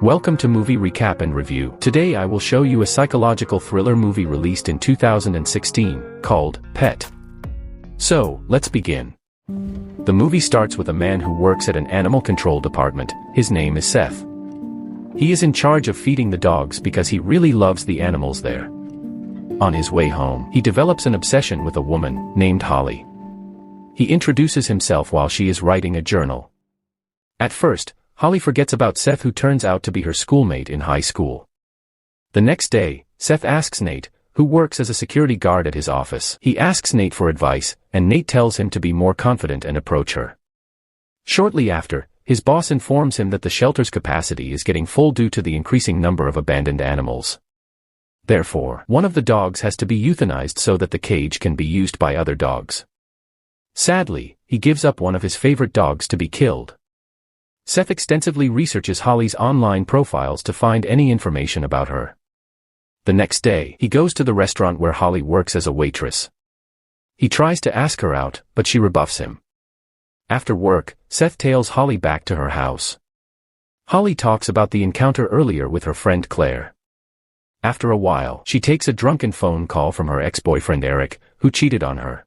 Welcome to Movie Recap and Review. Today I will show you a psychological thriller movie released in 2016, called Pet. So, let's begin. The movie starts with a man who works at an animal control department. His name is Seth. He is in charge of feeding the dogs because he really loves the animals there. On his way home, he develops an obsession with a woman named Holly. He introduces himself while she is writing a journal. At first, Holly forgets about Seth, who turns out to be her schoolmate in high school. The next day, Seth asks Nate, who works as a security guard at his office. He asks Nate for advice, and Nate tells him to be more confident and approach her. Shortly after, his boss informs him that the shelter's capacity is getting full due to the increasing number of abandoned animals. Therefore, one of the dogs has to be euthanized so that the cage can be used by other dogs. Sadly, he gives up one of his favorite dogs to be killed. Seth extensively researches Holly's online profiles to find any information about her. The next day, he goes to the restaurant where Holly works as a waitress. He tries to ask her out, but she rebuffs him. After work, Seth tails Holly back to her house. Holly talks about the encounter earlier with her friend Claire. After a while, she takes a drunken phone call from her ex-boyfriend Eric, who cheated on her.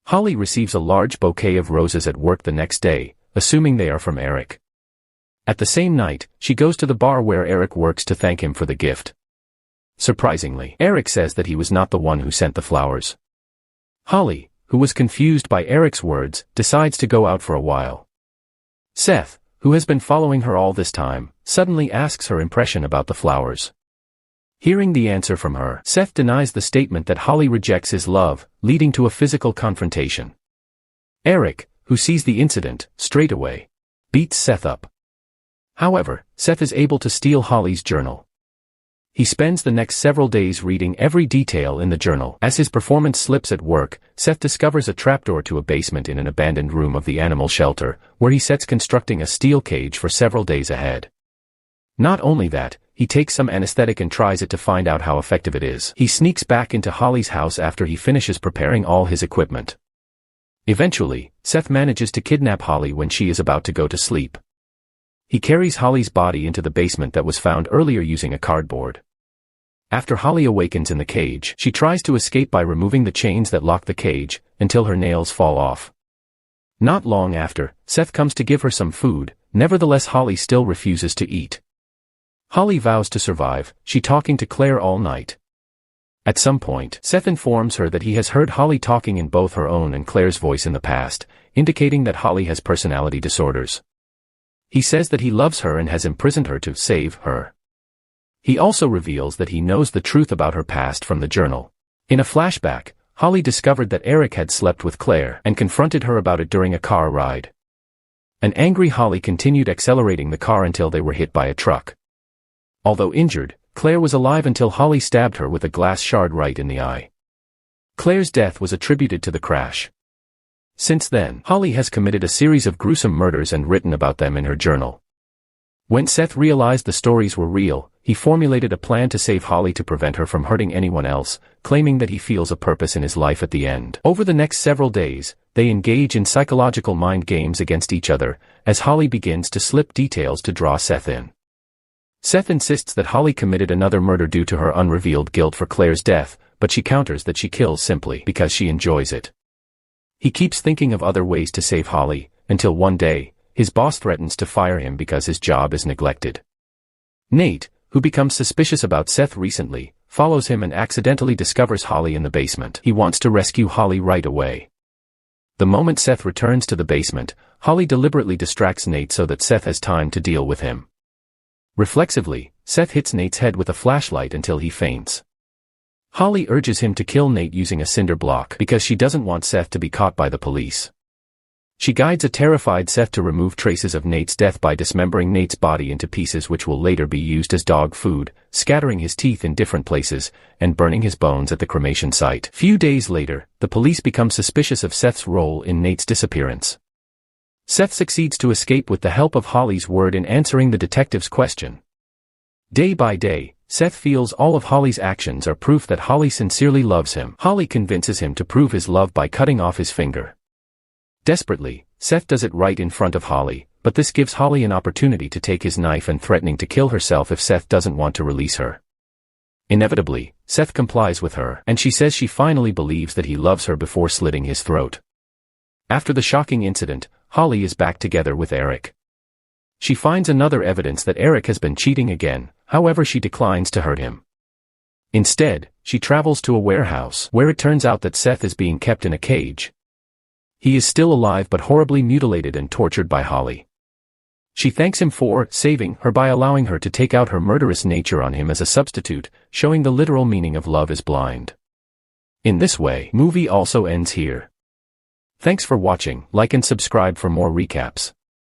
Holly receives a large bouquet of roses at work the next day, assuming they are from Eric. At the same night, she goes to the bar where Eric works to thank him for the gift. Surprisingly, Eric says that he was not the one who sent the flowers. Holly, who was confused by Eric's words, decides to go out for a while. Seth, who has been following her all this time, suddenly asks her impression about the flowers. Hearing the answer from her, Seth denies the statement that Holly rejects his love, leading to a physical confrontation. Eric, who sees the incident, straight away beats Seth up. However, Seth is able to steal Holly's journal. He spends the next several days reading every detail in the journal. As his performance slips at work, Seth discovers a trapdoor to a basement in an abandoned room of the animal shelter, where he sets constructing a steel cage for several days ahead. Not only that, he takes some anesthetic and tries it to find out how effective it is. He sneaks back into Holly's house after he finishes preparing all his equipment. Eventually, Seth manages to kidnap Holly when she is about to go to sleep. He carries Holly's body into the basement that was found earlier using a cardboard. After Holly awakens in the cage, she tries to escape by removing the chains that lock the cage, until her nails fall off. Not long after, Seth comes to give her some food, nevertheless Holly still refuses to eat. Holly vows to survive, she talking to Claire all night. At some point, Seth informs her that he has heard Holly talking in both her own and Claire's voice in the past, indicating that Holly has personality disorders. He says that he loves her and has imprisoned her to save her. He also reveals that he knows the truth about her past from the journal. In a flashback, Holly discovered that Eric had slept with Claire and confronted her about it during a car ride. An angry Holly continued accelerating the car until they were hit by a truck. Although injured, Claire was alive until Holly stabbed her with a glass shard right in the eye. Claire's death was attributed to the crash. Since then, Holly has committed a series of gruesome murders and written about them in her journal. When Seth realized the stories were real, he formulated a plan to save Holly to prevent her from hurting anyone else, claiming that he feels a purpose in his life at the end. Over the next several days, they engage in psychological mind games against each other, as Holly begins to slip details to draw Seth in. Seth insists that Holly committed another murder due to her unrevealed guilt for Claire's death, but she counters that she kills simply because she enjoys it. He keeps thinking of other ways to save Holly, until one day, his boss threatens to fire him because his job is neglected. Nate, who becomes suspicious about Seth recently, follows him and accidentally discovers Holly in the basement. He wants to rescue Holly right away. The moment Seth returns to the basement, Holly deliberately distracts Nate so that Seth has time to deal with him. Reflexively, Seth hits Nate's head with a flashlight until he faints. Holly urges him to kill Nate using a cinder block because she doesn't want Seth to be caught by the police. She guides a terrified Seth to remove traces of Nate's death by dismembering Nate's body into pieces which will later be used as dog food, scattering his teeth in different places, and burning his bones at the cremation site. Few days later, the police become suspicious of Seth's role in Nate's disappearance. Seth succeeds to escape with the help of Holly's word in answering the detective's question. Day by day, Seth feels all of Holly's actions are proof that Holly sincerely loves him. Holly convinces him to prove his love by cutting off his finger. Desperately, Seth does it right in front of Holly, but this gives Holly an opportunity to take his knife and threatening to kill herself if Seth doesn't want to release her. Inevitably, Seth complies with her, and she says she finally believes that he loves her before slitting his throat. After the shocking incident, Holly is back together with Eric. She finds another evidence that Eric has been cheating again, however she declines to hurt him. Instead, she travels to a warehouse where it turns out that Seth is being kept in a cage. He is still alive but horribly mutilated and tortured by Holly. She thanks him for saving her by allowing her to take out her murderous nature on him as a substitute, showing the literal meaning of love is blind. In this way, movie also ends here. Thanks for watching, like and subscribe for more recaps.